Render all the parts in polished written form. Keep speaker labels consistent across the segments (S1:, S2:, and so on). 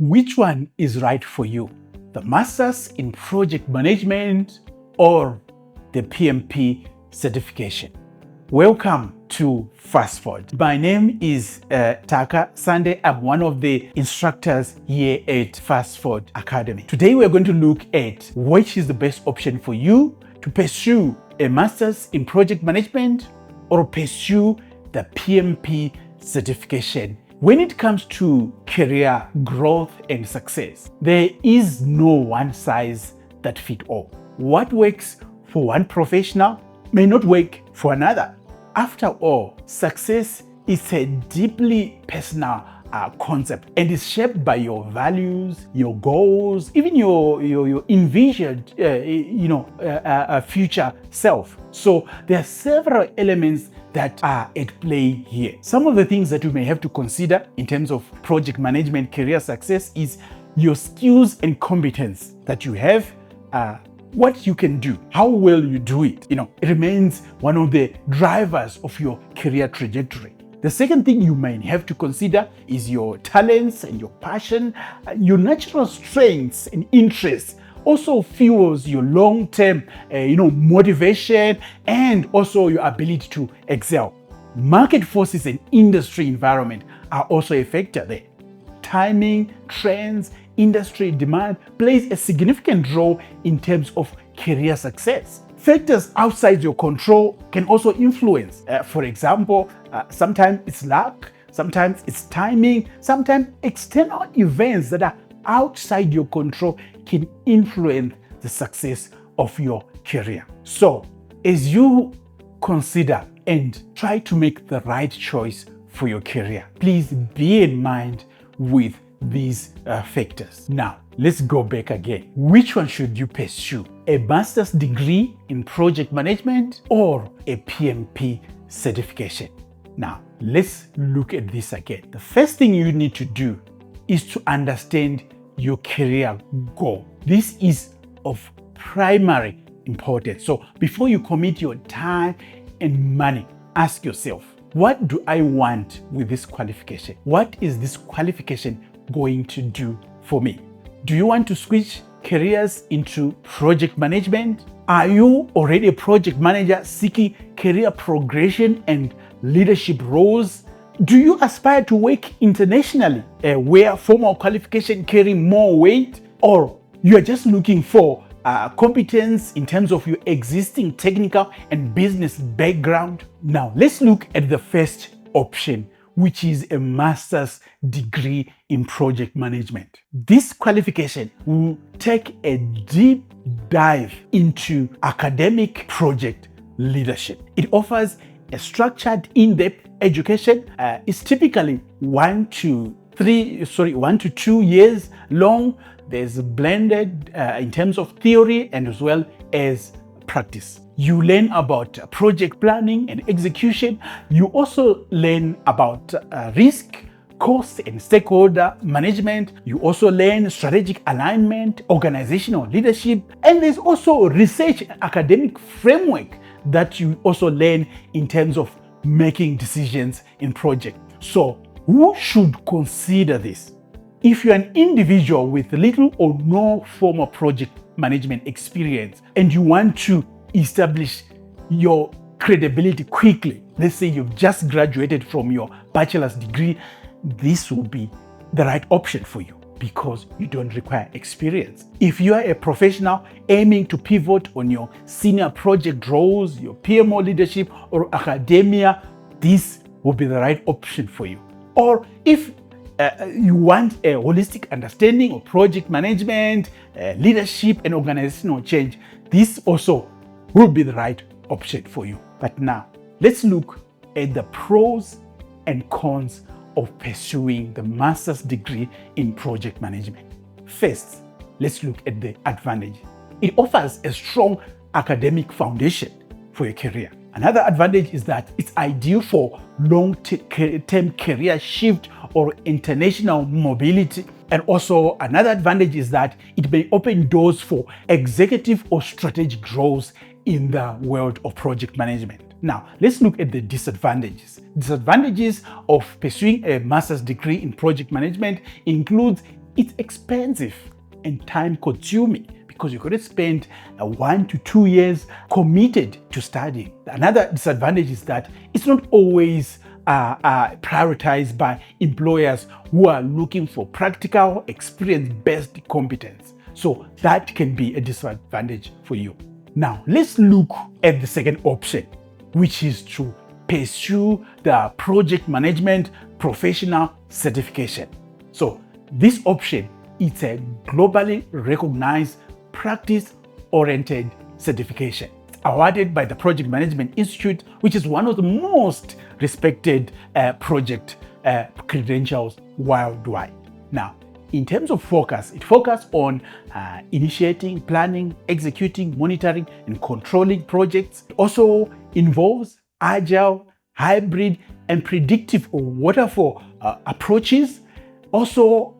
S1: Which one is right for you? The Masters in Project Management or the PMP Certification? Welcome to Fast Forward. My name is Taka Sande. I'm one of the instructors here at Fast Forward Academy. Today we're going to look at which is the best option for you to pursue a Masters in Project Management or pursue the PMP Certification. When it comes to career growth and success, there is no one size that fits all. What works for one professional may not work for another. After all, success is a deeply personal concept and is shaped by your values, your goals, even your envisioned future self. So there are several elements that are at play here. Some of the things that you may have to consider in terms of project management career success is your skills and competence that you have, what you can do, how well you do it. It remains one of the drivers of your career trajectory. The second thing you might have to consider is your talents and your passion, your natural strengths and interests. Also fuels your long-term, motivation and also your ability to excel. Market forces and industry environment are also a factor there. Timing, trends, industry demand plays a significant role in terms of career success. Factors outside your control can also influence. For example, sometimes it's luck, sometimes it's timing, sometimes external events that are outside your control can influence the success of your career. So, as you consider and try to make the right choice for your career, please be in mind with these factors. Now, let's go back again. Which one should you pursue? A master's degree in project management or a PMP certification? Now, let's look at this again. The first thing you need to do is to understand your career goal. This is of primary importance. So before you commit your time and money, ask yourself, what do I want with this qualification? What is this qualification going to do for me? Do you want to switch careers into project management? Are you already a project manager seeking career progression and leadership roles? Do you aspire to work internationally, where formal qualification carry more weight? Or you are just looking for competence in terms of your existing technical and business background? Now, let's look at the first option, which is a master's degree in project management. This qualification will take a deep dive into academic project leadership. It offers a structured, in-depth education. It's typically 1 to 2 years long. There's blended in terms of theory and as well as practice. You learn about project planning and execution. You also learn about risk, cost and stakeholder management. You also learn strategic alignment, organizational leadership, and there's also research and academic framework that you also learn in terms of making decisions in project. So who should consider this? If you're an individual with little or no formal project management experience and you want to establish your credibility quickly, let's say you've just graduated from your bachelor's degree, this will be the right option for you because you don't require experience. If you are a professional aiming to pivot on your senior project roles, your PMO leadership or academia, this will be the right option for you. Or if you want a holistic understanding of project management, leadership and organizational change, this also will be the right option for you. But now, let's look at the pros and cons of pursuing the master's degree in project management. First, let's look at the advantage. It offers a strong academic foundation for your career. Another advantage is that it's ideal for long-term career shift or international mobility. And also another advantage is that it may open doors for executive or strategic roles in the world of project management. Now, let's look at the disadvantages. Disadvantages of pursuing a master's degree in project management includes it's expensive and time consuming because you're going to spend 1 to 2 years committed to studying. Another disadvantage is that it's not always prioritized by employers who are looking for practical, experience-based competence. So that can be a disadvantage for you. Now, let's look at the second option, which is to pursue the project management professional certification. So this option is a globally recognized practice-oriented certification. It's awarded by the Project Management Institute, which is one of the most respected project credentials worldwide. Now, in terms of focus, it focuses on initiating, planning, executing, monitoring, and controlling projects. It also involves agile, hybrid, and predictive or waterfall approaches. Also,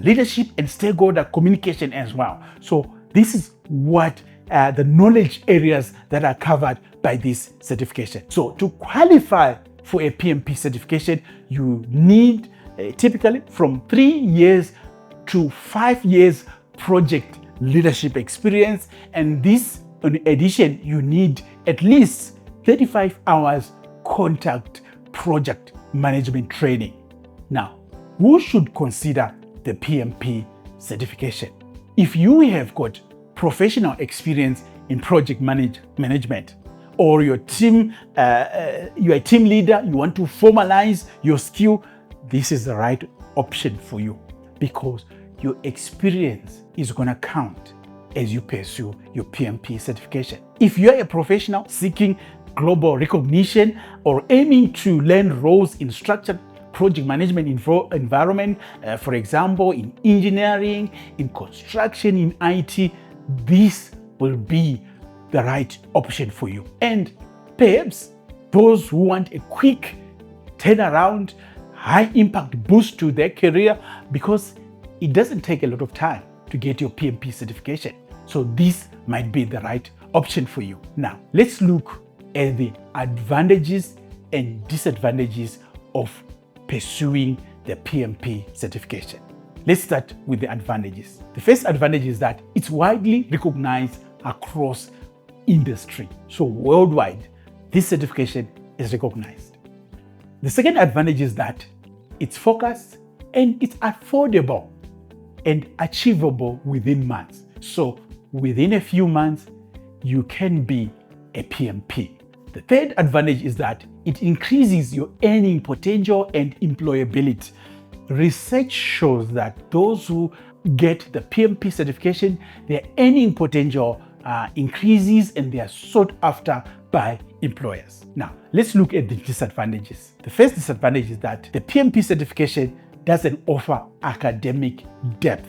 S1: leadership and stakeholder communication as well. So this is what the knowledge areas that are covered by this certification. So to qualify for a PMP certification, you need typically from 3 years to 5 years project leadership experience. And this, in addition, you need at least 35 hours contact project management training. Now, who should consider the PMP certification? If you have got professional experience in project management, or your team, you're a team leader, you want to formalize your skill, this is the right option for you because your experience is going to count as you pursue your PMP certification. If you're a professional seeking global recognition or aiming to land roles in structured project management environment, for example, in engineering, in construction, in IT, this will be the right option for you. And perhaps those who want a quick turnaround, high impact boost to their career, because it doesn't take a lot of time to get your PMP certification. So this might be the right option for you. Now, let's look at the advantages and disadvantages of pursuing the PMP certification. Let's start with the advantages. The first advantage is that it's widely recognized across industry. So worldwide, this certification is recognized. The second advantage is that it's focused and it's affordable and achievable within months. So within a few months, you can be a PMP. The third advantage is that it increases your earning potential and employability. Research shows that those who get the PMP certification, their earning potential increases and they are sought after by employers. Now, let's look at the disadvantages. The first disadvantage is that the PMP certification doesn't offer academic depth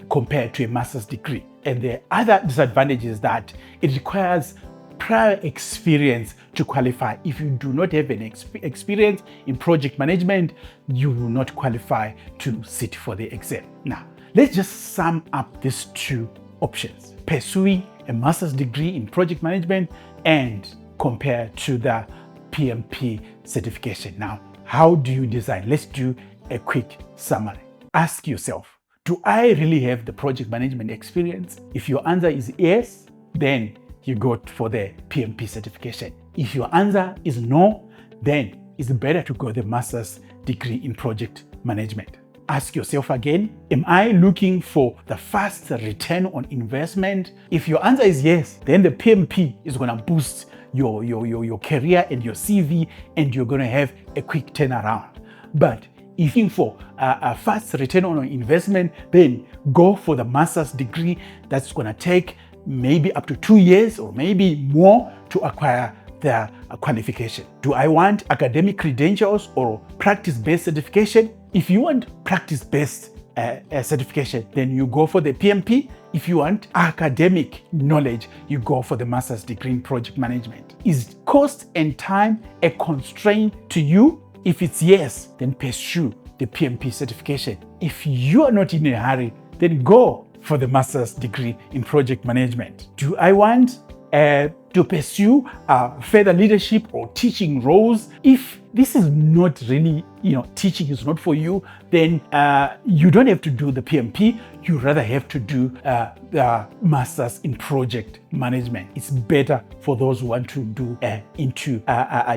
S1: compared to a master's degree. And the other disadvantage is that it requires prior experience to qualify. If you do not have an experience in project management, you will not qualify to sit for the exam. Now, let's just sum up these two options: pursuing a master's degree in project management and compare to the PMP certification. Now, how do you decide? Let's do a quick summary. Ask yourself, do I really have the project management experience? If your answer is yes, then you go for the PMP certification. If your answer is no, then it's better to go the master's degree in project management. Ask yourself again, am I looking for the fast return on investment? If your answer is yes, then the PMP is going to boost your career and your CV, and you're going to have a quick turnaround. But if you're for a fast return on investment, then go for the master's degree. That's going to take maybe up to 2 years or maybe more to acquire the qualification. Do I want academic credentials or practice-based certification? If you want practice-based certification, then you go for the PMP. If you want academic knowledge, you go for the master's degree in project management. Is cost and time a constraint to you? If it's yes, then pursue the PMP certification. If you are not in a hurry, then go for the master's degree in project management. Do to pursue further leadership or teaching roles. If this is not really, teaching is not for you, then you don't have to do the PMP. You rather have to do the Masters in Project Management. It's better for those who want to do into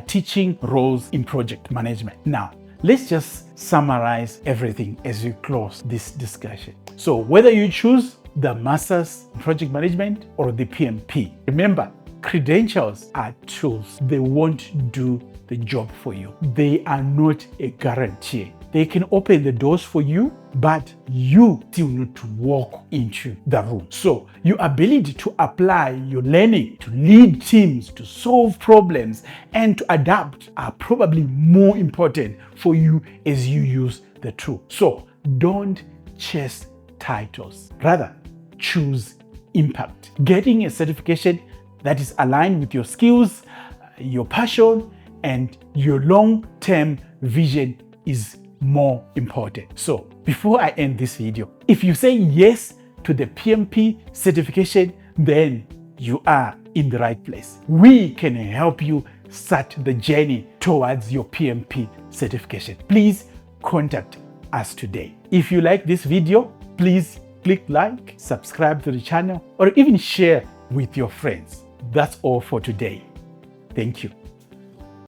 S1: teaching roles in project management. Now, let's just summarize everything as we close this discussion. So whether you choose the Masters in Project Management or the PMP, remember, credentials are tools. They won't do the job for you. They are not a guarantee. They can open the doors for you, but you still need to walk into the room. So your ability to apply your learning, to lead teams, to solve problems, and to adapt are probably more important for you as you use the tool. So don't chase titles. Rather, choose impact. Getting a certification that is aligned with your skills, your passion, and your long-term vision is more important. So before I end this video, if you say yes to the PMP certification, then you are in the right place. We can help you start the journey towards your PMP certification. Please contact us today. If you like this video, please click like, subscribe to the channel, or even share with your friends. That's all for today. Thank you.